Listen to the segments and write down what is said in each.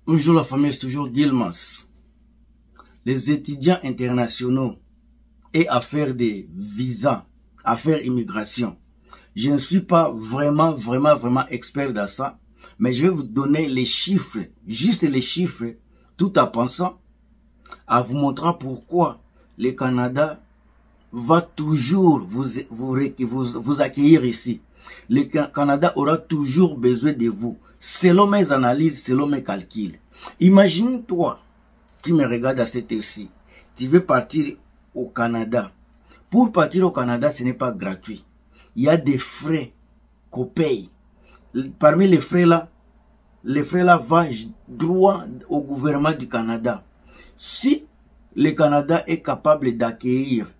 Bonjour la famille, c'est toujours Gilmas. Les étudiants internationaux et affaires de visa, affaires immigration. Je ne suis pas vraiment expert dans ça, mais je vais vous donner les chiffres, juste les chiffres, tout en pensant à vous montrer pourquoi le Canada va toujours vous accueillir ici. Le Canada aura toujours besoin de vous. Selon mes analyses, selon mes calculs. Imagine-toi qui me regarde à cette heure-ci. Tu veux partir au Canada. Pour partir au Canada, ce n'est pas gratuit. Il y a des frais qu'on paye. Parmi les frais là vont droit au gouvernement du Canada. Si le Canada est capable d'accueillir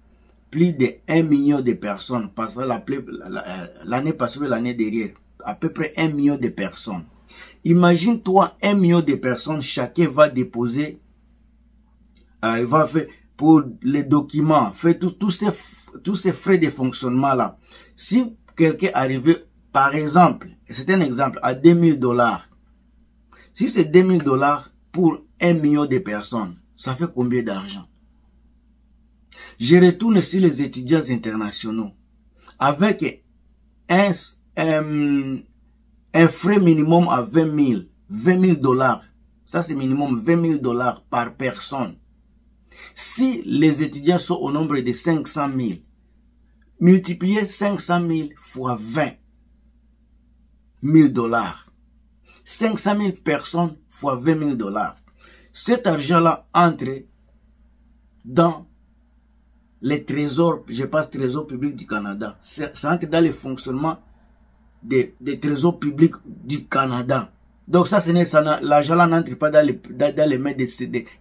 plus de 1 million de personnes, parce que l'année passée, l'année derrière, à peu près 1 million de personnes. Imagine-toi 1 million de personnes, chacun va déposer, il va faire pour les documents, faire tous ces frais de fonctionnement là. Si quelqu'un arrivait, par exemple, c'est un exemple, à 2000 $, si c'est 2000 $ pour 1 million de personnes, ça fait combien d'argent? Je retourne sur les étudiants internationaux avec un frais minimum à 20 000 $. Ça, c'est minimum 20 000 $ par personne. Si les étudiants sont au nombre de 500 000, multipliez 500 000 fois 20 000 $. 500 000 personnes fois 20 000 $. Cet argent-là entre dans les trésors, je passe trésor public du Canada. Ça entre dans le fonctionnement des trésors publics du Canada. Donc ça, l'argent là n'entre pas dans les mains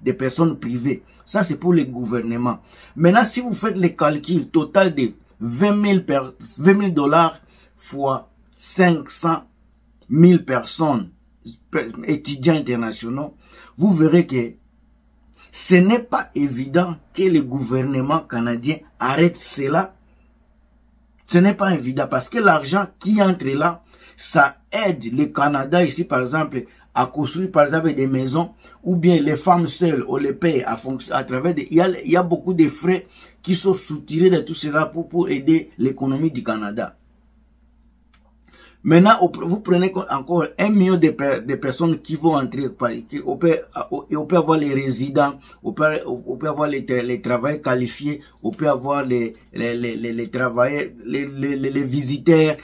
des personnes privées. Ça, c'est pour les gouvernements. Maintenant, si vous faites le calcul total de 20 000 $ fois 500 000 personnes, étudiants internationaux, vous verrez que ce n'est pas évident que le gouvernement canadien arrête cela. Ce n'est pas évident parce que l'argent qui entre là, ça aide le Canada ici, par exemple, à construire, par exemple, des maisons, ou bien les femmes seules, on les paye à travers des... Il y a beaucoup de frais qui sont soutirés de tout cela pour aider l'économie du Canada. Maintenant, vous prenez encore 1 million de personnes qui vont entrer. On peut avoir les résidents, on peut avoir les travailleurs qualifiés, on peut avoir les travailleurs, les visiteurs,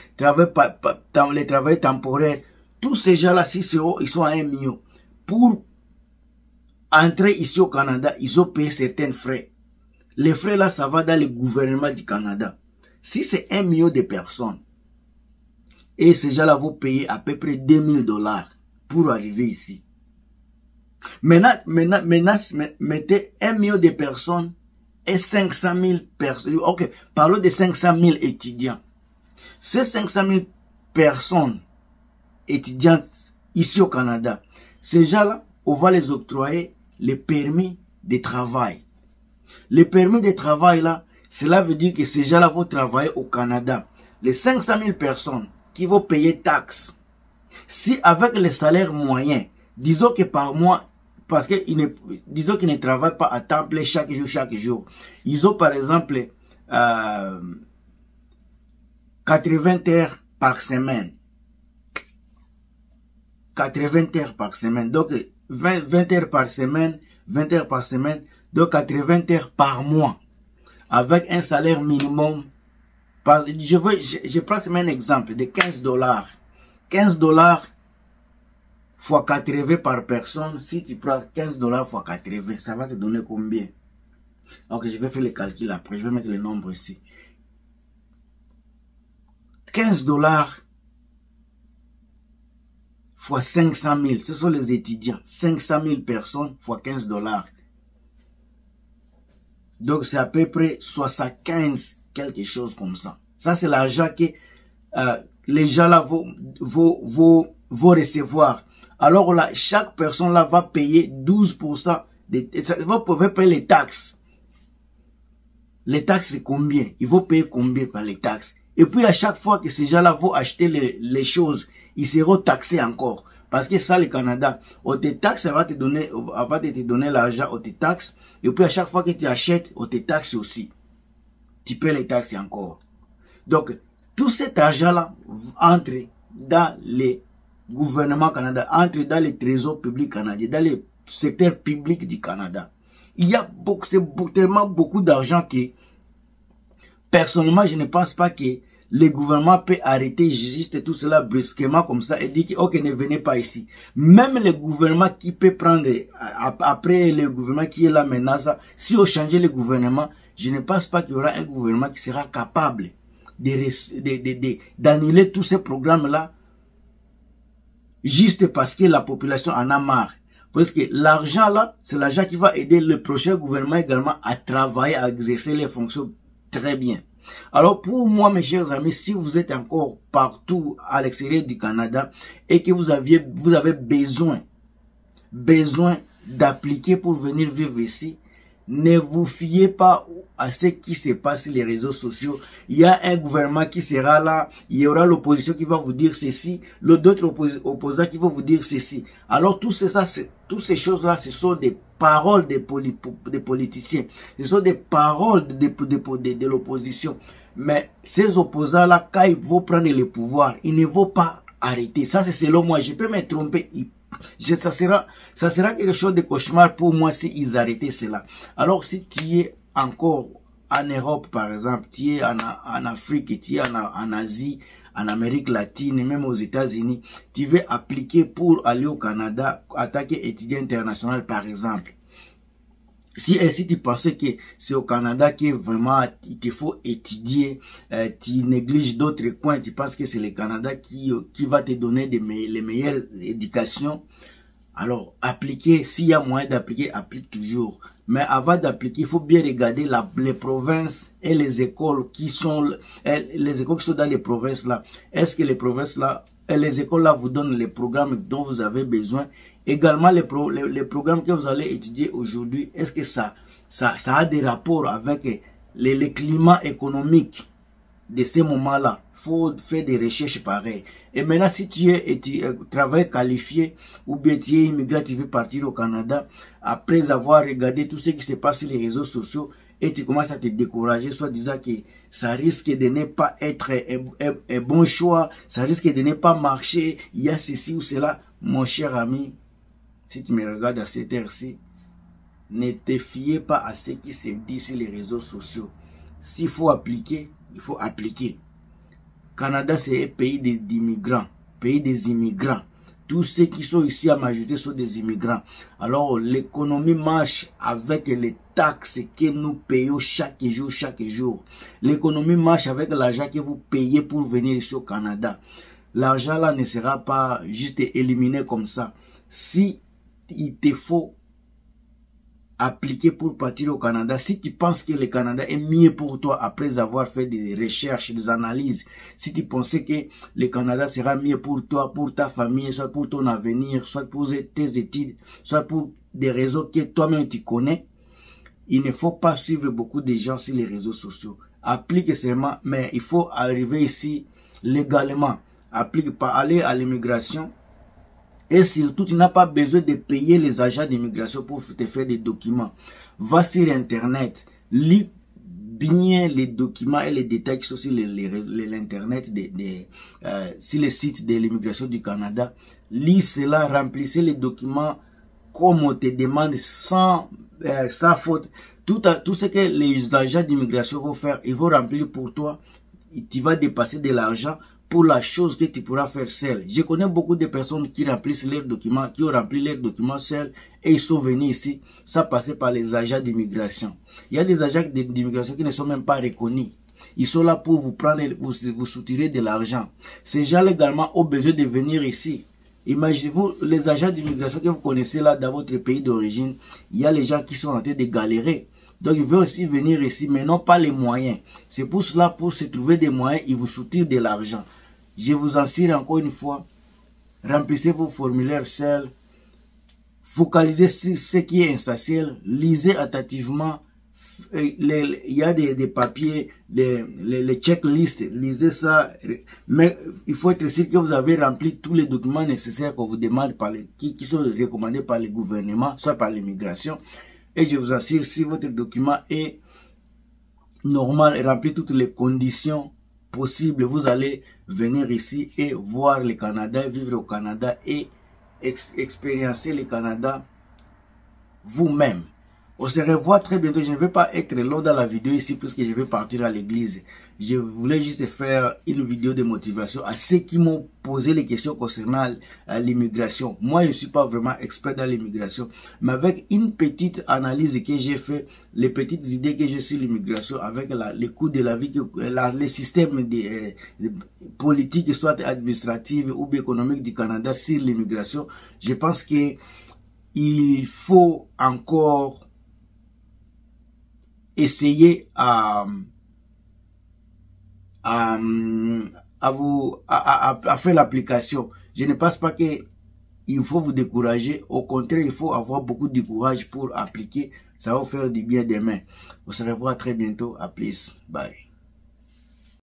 les travailleurs temporaires. Tous ces gens-là, si ils sont à 1 million. Pour entrer ici au Canada, ils ont payé certains frais. Les frais là, ça va dans le gouvernement du Canada. Si c'est 1 million de personnes, et ces gens-là vont payer à peu près 2000 $ pour arriver ici. Maintenant, mettez 1 million de personnes et 500 000 personnes. Ok, parlons de 500 000 étudiants. Ces 500 000 personnes étudiantes ici au Canada, ces gens-là, on va les octroyer les permis de travail. Les permis de travail là, cela veut dire que ces gens-là vont travailler au Canada. Les 500 000 personnes qui vont payer taxes. Si avec les salaires moyens, disons que par mois, parce que disons qu'ils ne travaillent pas à temps plein chaque jour, ils ont par exemple 80 heures par semaine. 80 heures par semaine. Donc 20 heures par semaine, 20 heures par semaine, donc 80 heures par mois. Avec un salaire minimum. Je prends seulement un exemple de 15 $. 15 $ fois 80 par personne. Si tu prends 15 $ fois 80, ça va te donner combien? Ok, je vais faire le calcul après. Je vais mettre le nombre ici. 15 $ fois 500 000. Ce sont les étudiants. 500 000 personnes fois 15 $. Donc, c'est à peu près 75 quelque chose comme ça. Ça, c'est l'argent que les gens là vont recevoir. Alors là, chaque personne là va payer 12%. Vous pouvez payer les taxes. Les taxes, c'est combien? Ils vont payer combien par les taxes? Et puis, à chaque fois que ces gens là vont acheter les choses, ils seront taxés encore. Parce que ça, le Canada, on te taxe, avant de te donner l'argent, on te taxe. Et puis à chaque fois que tu achètes, on te taxe aussi. Tu paies les taxes encore. Donc, tout cet argent-là entre dans les gouvernements canadiens, entre dans les trésors publics canadiens, dans les secteurs publics du Canada. Il y a tellement beaucoup d'argent que, personnellement, je ne pense pas que le gouvernement peut arrêter juste tout cela brusquement comme ça et dire que, ok, ne venez pas ici. Même le gouvernement qui peut prendre, après le gouvernement qui est là maintenant, ça, si on change le gouvernement, je ne pense pas qu'il y aura un gouvernement qui sera capable d'annuler tous ces programmes-là juste parce que la population en a marre. Parce que l'argent là, c'est l'argent qui va aider le prochain gouvernement également à travailler, à exercer les fonctions très bien. Alors pour moi, mes chers amis, si vous êtes encore partout à l'extérieur du Canada et que vous avez besoin d'appliquer pour venir vivre ici, ne vous fiez pas à ce qui se passe sur les réseaux sociaux. Il y a un gouvernement qui sera là, il y aura l'opposition qui va vous dire ceci, d'autres opposants qui vont vous dire ceci. Alors toutes ces choses-là, ce sont des paroles des politiciens, ce sont des paroles de l'opposition. Mais ces opposants-là, quand ils vont prendre le pouvoir, ils ne vont pas arrêter. Ça, c'est selon moi. Je peux me tromper. Ça sera quelque chose de cauchemar pour moi si ils arrêtaient cela. Alors si tu es encore en Europe par exemple, tu es en Afrique, tu es en Asie, en Amérique latine, même aux États-Unis, tu veux appliquer pour aller au Canada, attaquer étudiant international par exemple. Si tu pensais que c'est au Canada que vraiment il te faut étudier, tu négliges d'autres coins, tu penses que c'est le Canada qui va te donner les meilleures éducations, alors appliquer, s'il y a moyen d'appliquer, applique toujours. Mais avant d'appliquer, il faut bien regarder les provinces et les écoles qui sont dans les provinces là. Est-ce que les provinces là, les écoles là vous donnent les programmes dont vous avez besoin? Également, les programmes que vous allez étudier aujourd'hui, est-ce que ça a des rapports avec les climats économiques de ces moments-là? Il faut faire des recherches pareilles. Et maintenant, si tu es travailleur qualifié ou bien tu es immigrant, tu veux partir au Canada, après avoir regardé tout ce qui se passe sur les réseaux sociaux, et tu commences à te décourager, soit disant que ça risque de ne pas être un bon choix, ça risque de ne pas marcher, il y a ceci ou cela, mon cher ami. Si tu me regardes à cette heure-ci, ne te fiez pas à ce qui se dit sur les réseaux sociaux. S'il faut appliquer, il faut appliquer. Canada, c'est un pays d'immigrants, pays des immigrants. Tous ceux qui sont ici à majorité sont des immigrants. Alors, l'économie marche avec les taxes que nous payons chaque jour. L'économie marche avec l'argent que vous payez pour venir ici au Canada. L'argent là ne sera pas juste éliminé comme ça. Si il te faut appliquer pour partir au Canada, si tu penses que le Canada est mieux pour toi après avoir fait des recherches, des analyses, si tu pensais que le Canada sera mieux pour toi, pour ta famille, soit pour ton avenir, soit pour tes études, soit pour des réseaux que toi-même tu connais, il ne faut pas suivre beaucoup de gens sur les réseaux sociaux. Applique seulement, mais il faut arriver ici légalement. Applique pas, aller à l'immigration. Et surtout, tu n'as pas besoin de payer les agents d'immigration pour te faire des documents. Va sur Internet, lis bien les documents et les détails qui sont sur l'Internet, sur les sites de l'immigration du Canada. Lis cela, remplissez les documents comme on te demande sans faute. Tout ce que les agents d'immigration vont faire, ils vont remplir pour toi. Tu vas dépasser de l'argent pour la chose que tu pourras faire seul. Je connais beaucoup de personnes qui remplissent leurs documents, qui ont rempli leurs documents seuls et ils sont venus ici, ça passait par les agents d'immigration. Il y a des agents d'immigration qui ne sont même pas reconnus. Ils sont là pour vous prendre, vous soutirer de l'argent. Ces gens également ont besoin de venir ici. Imaginez-vous les agents d'immigration que vous connaissez là dans votre pays d'origine. Il y a les gens qui sont en train de galérer. Donc, ils veulent aussi venir ici, mais non pas les moyens. C'est pour cela, pour se trouver des moyens, ils vous soutirent de l'argent. Je vous enseigne encore une fois, remplissez vos formulaires seuls, focalisez sur ce qui est essentiel, lisez attentivement, il y a des papiers, les checklists, lisez ça, mais il faut être sûr que vous avez rempli tous les documents nécessaires qu'on vous demande qui sont recommandés par le gouvernement, soit par l'immigration. Et je vous assure, si votre document est normal et remplit toutes les conditions possibles, vous allez venir ici et voir le Canada, vivre au Canada et expériencer le Canada vous-même. On se revoit très bientôt. Je ne vais pas être long dans la vidéo ici puisque je vais partir à l'église. Je voulais juste faire une vidéo de motivation à ceux qui m'ont posé les questions concernant l'immigration. Moi, je ne suis pas vraiment expert dans l'immigration, mais avec une petite analyse que j'ai fait, les petites idées que j'ai sur l'immigration, avec les coûts de la vie, les systèmes politiques, soit administratifs ou économiques du Canada sur l'immigration, je pense que il faut encore essayer à faire l'application. Je ne pense pas que il faut vous décourager. Au contraire, il faut avoir beaucoup de courage pour appliquer. Ça va vous faire du bien demain. On se revoit très bientôt. À plus. Bye.